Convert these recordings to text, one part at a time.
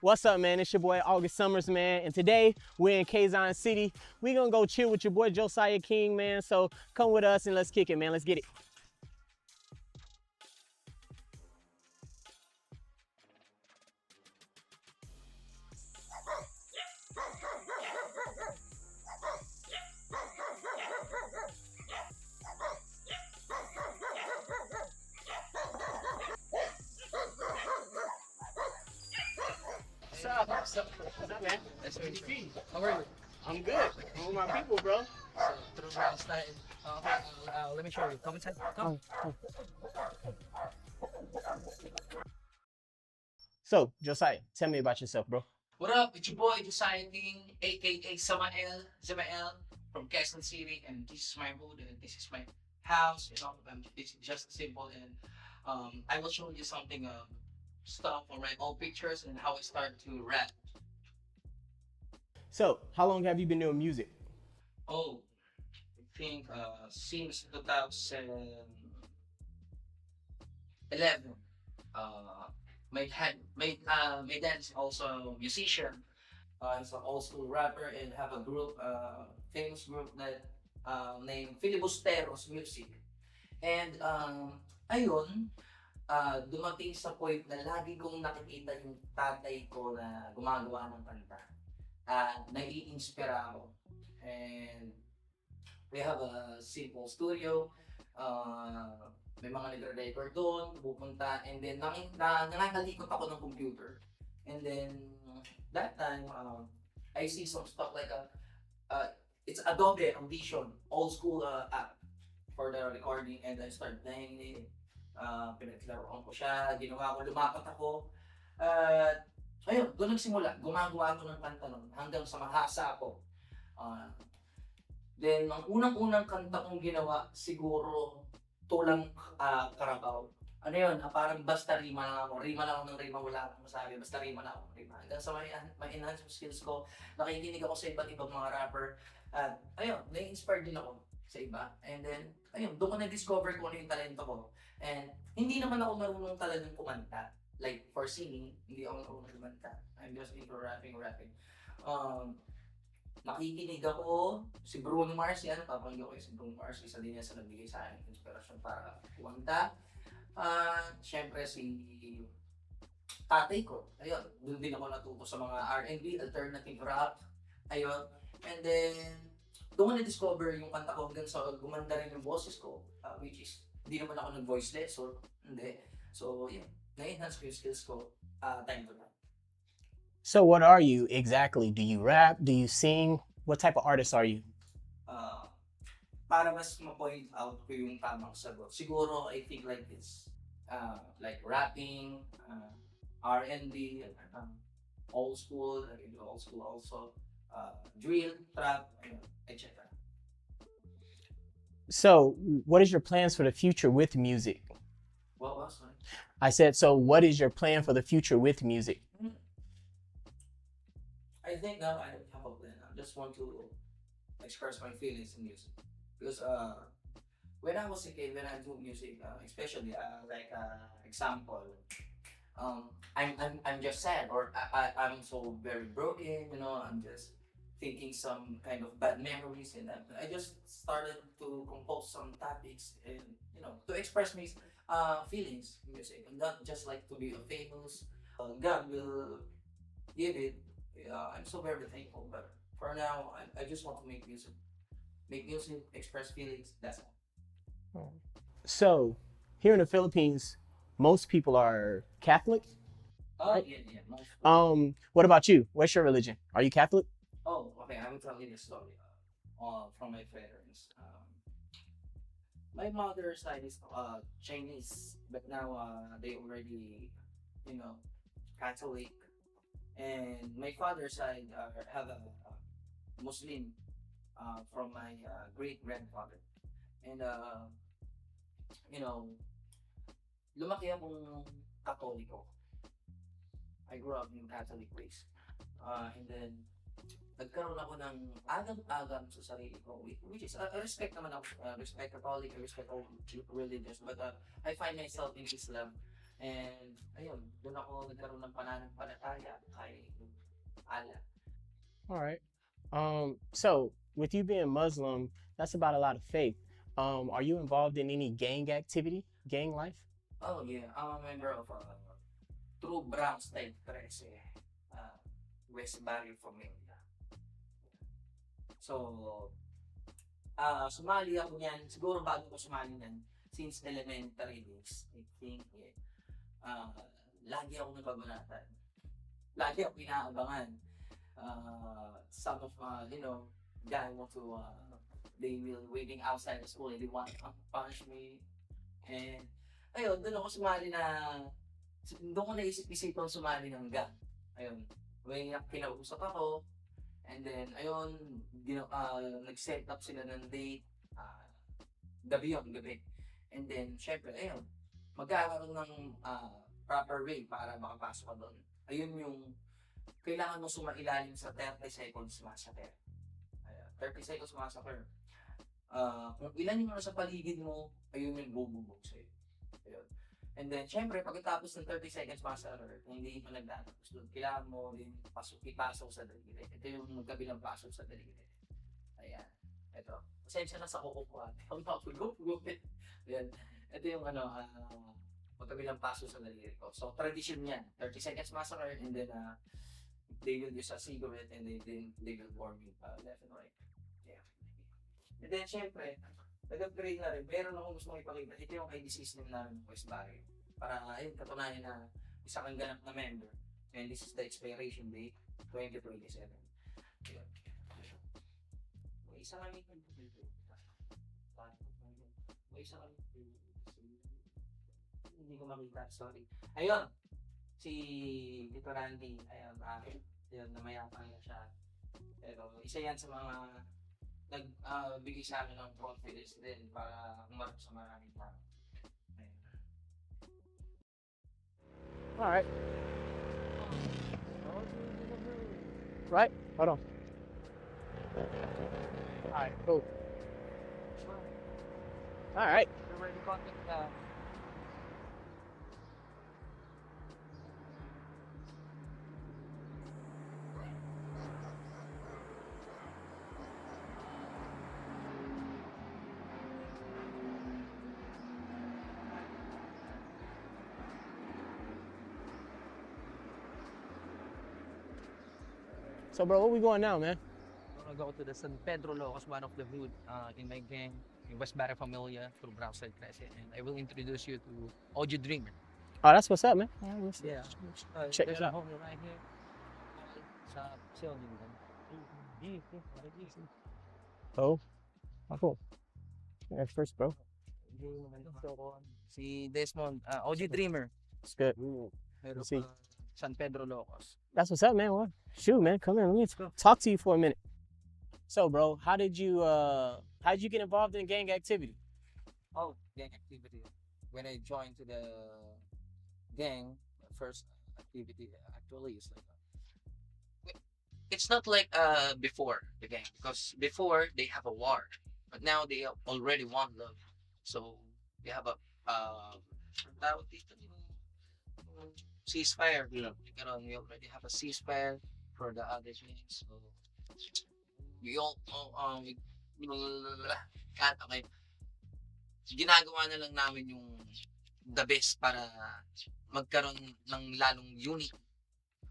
What's up, man? It's your boy August Summers, man. And today we're in Kazan City. We're gonna go chill with your boy Josiah King, man. So come with us and let's kick it, man. Let's get it. What's up, man? That's really free. How are you? I'm good. I'm with my people, bro. Through my style. Let me show you. Come inside. Come. So, Josiah, tell me about yourself, bro. What up? It's your boy Josiah King, aka Samael from Quezon City, and this is my hood, and this is my house. You know, this is just simple, and I will show you something stuff on my old pictures and how I start to rap. So, how long have you been doing music? Oh, I think since 2011. My dad is also a musician. He's also a rapper and have a group, famous group that named Filibusteros Music. And ayun, dumating sa point na lagi kong nakikita yung tatay ko na gumagawa ng kanta. Naiinspira ako. And we have a simple studio. May mga nagre-record doon, pupunta, and then nangangalikot ako ng computer. And then, that time, I see some stuff like it's Adobe Audition, old school app for the recording, and I started playing it. Pinaglaruan ko siya, ginawa ko, lumapat ako. Ayun, doon nagsimula, gumagawa ako ng kanta nun, hanggang sa mahasa ako. Then, ang unang-unang kanta kong ginawa, siguro, Tulang Karabaw. Ano yun? Parang basta rima lang ako. Rima lang ako ng rima, wala akong masabi. Basta rima lang ako ng rima. Hanggang sa ma-enhance yung skills ko, nakikinig ako sa iba't ibang mga rapper. At ayun, na-inspire din ako sa iba. And then, ayun, doon ko na-discover kung ano yung talento ko. And hindi naman ako marunong talagang kumanta. Like, for singing, hindi ako marunong kumanta. I'm just into rapping. Nakikinig ako, si Bruno Mars, yan, papangyo ko si Bruno Mars, isa din yan sa nagbigay sa akin inspirasyon para kumanta. Siyempre si tatay ko, ayun, doon din ako natuto sa mga R&B, alternative rock, ayun. And then, doon ko na-discover yung kanta ko hanggang sa gumanda rin yung boses ko, which is, hindi naman ako nag-voice lesson, hindi. So, yun, na-enhance ko yung skills ko, time to time. So, what are you exactly? Do you rap? Do you sing? What type of artist are you? Para mas ma-point out ko yung tamang sagot, siguro I think like this. Like rapping, R&B, old school, I can do old school also, drill, trap, etc. So, what is your plans for the future with music? What was it? I said, so what is your plan for the future with music? I think now I don't have a plan. I just want to express my feelings in music. Because when I was a kid, when I do music, especially like example, I'm just sad or I'm so very broken. You know, I'm just thinking some kind of bad memories, and I just started to compose some topics and to express my feelings in music, and not just like to be famous. God will give it. I'm so very thankful, but for now, I just want to make music. Make music, express feelings, that's all. So, here in the Philippines, most people are Catholic. Oh, yeah, yeah. What about you? What's your religion? Are you Catholic? Oh, okay, I will tell you the story from my parents. My mother's side is Chinese, but now they already, Catholic. And my father's side have a Muslim from my great grandfather. And lumaki akong Katoliko. I grew up in Catholic ways. And then nagkaroon ako ng agam-agam sa sarili ko, which is I respect naman ako, respect Catholic, I respect all religions, but I find myself in Islam And ayun, doon ako nagkaroon ng pananampalataya kay Allah. All right. So with you being Muslim, that's about a lot of faith. Are you involved in any gang activity, gang life? Oh yeah, I'm a member of True Bronx Type 13, uh, West Barrio Familia. So, sumali ako niyan, siguro bago ko sumali niyan, since elementary days, I think, yeah. Ah, lagi ako nababanatan. Lagi ako inaabangan. Some of, guy want to, they will waiting outside the school and they want to punch me. And, ayun, doon ako sumali doon ko naisip-isipan sumali ng gang. Ayun, may kinausap ako, and then, ayun, nag-set up sila ng date, gabi yun, gabi. And then, syempre, ayun, magkakaroon ng proper way para makapasok ka doon. Ayun yung, kailangan mo sumailalim sa 30 seconds massacre. 30 seconds massacre. Kung ilan yung nasa paligid mo, ayun yung bububog sa'yo. Ayun. And then, syempre, pagkatapos ng 30 seconds massacre, kung hindi pa nagtatapos doon, kailangan mo din ipasok sa daliri. Ito yung magkabilang pasok sa daliri. Ayan. Ito. Pasensya na sa kukupuan. Ang mapulupulupit. Ayan. Ito yung magkabilang paso sa daliri ko. So, tradition yan. 30 seconds massacre, and then they will use a cigarette, and then they will warm you left and right. Yeah. And then, syempre, nag-upgrade na rin. Meron akong gusto mong ipakita. Ito yung ID system namin ng West Barrio. Para, ayun, katunayan na isa kang ganap na member. And this is the expiration date, 2027. Ayun. May isa kami hindi ko makita, sorry. Ayun, si Tito Randy, ayun, ayun, namayapang na siya. Pero isa yan sa mga nagbigay sa amin ng confidence din para umarap sa maraming tao. All right. Right? Hold on. All right, cool. All right. So, bro, where we going now, man? I'm gonna go to the San Pedro Locos, one of the hood in my gang, in West Barrio Familia, through Brownside Crescent, and I will introduce you to OG Dreamer. Oh, that's what's up, man. Yeah. Check There's it a out. homie right here. Sa Sion din. Oh, cool. Yeah, first, bro. Si Desmond, OG Dreamer. It's good. Meron See. pa San Pedro Locos. That's what's up, man. Well, shoot, man. Come in. Let me talk to you for a minute. So, bro, how did you get involved in gang activity? Oh, gang activity. When I joined to the gang, the first activity actually is like it's not like before the gang, because before they have a war, but now they have already won love. So they have a tawag dito, yung ceasefire. Yeah. We already have a ceasefire for the other gangs. So we all okay. Ginagawa na lang namin yung the best para magkaroon ng lalong unit.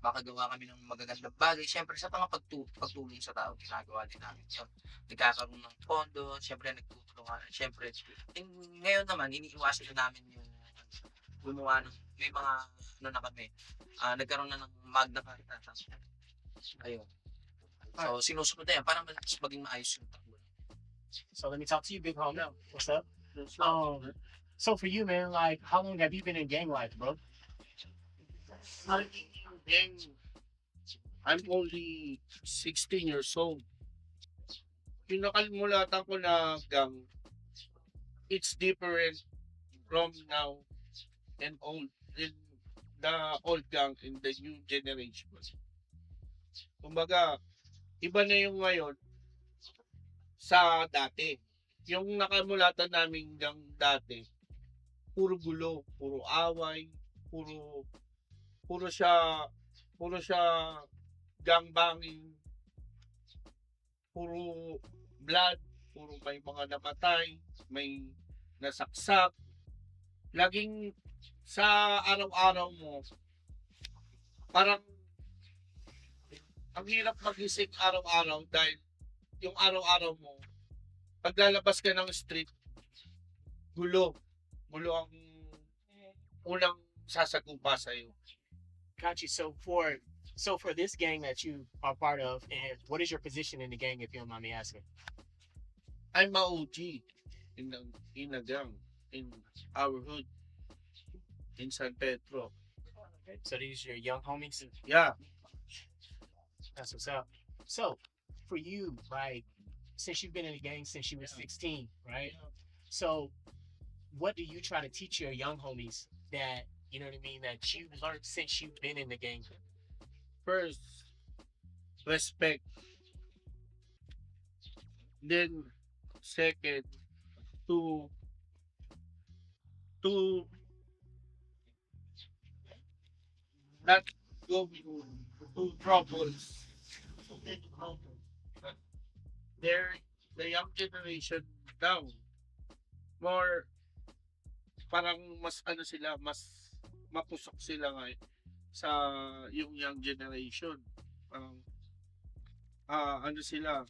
Makagawa kami ng magagandang bagay. Siyempre, sa mga pagtulong sa tao, ginagawa din namin yun. Nagkakaroon ng pondo, siyempre nagtutulungan. Siyempre, ngayon naman, iniiwasan na namin yung gumawa ng, may mga, na kami, nagkaroon na ng Magna Carta. Ayun. So, sinusunod na yan para maging maayos yung takbo. So let me talk to you, big home now. What's up? So for you, man, like, how long have you been in gang life, bro? I'm only 16 years old. Yung nakalimulatan ko na gang, it's different from now and old, in the old gang and the new generation. Kumbaga, iba na yung ngayon sa dati. Yung nakamulatan namin gang dati, puro gulo, puro away, puro siya gangbanging, puro blood, puro may mga namatay, may nasaksak. Laging sa araw-araw mo, parang ang hirap magising araw-araw dahil yung araw-araw mo, paglalabas ka ng street, gulo. Gulo ang unang sasagupa sa'yo. Got you. So for this gang that you are part of, and what is your position in the gang, if you don't mind me asking? I'm a OG in a gang in our hood in San Pedro. Okay. So these are your young homies. Yeah, That's what's up. So for you, right? Since you've been in the gang since you were 16, right? So what do you try to teach your young homies that you know what I mean that you've learned since you've been in the gang? first respect. Then second to not go to troubles. They're the young generation now. More parang mas ano sila, mas mapusok sila ngayon sa yung young generation. Parang ano sila,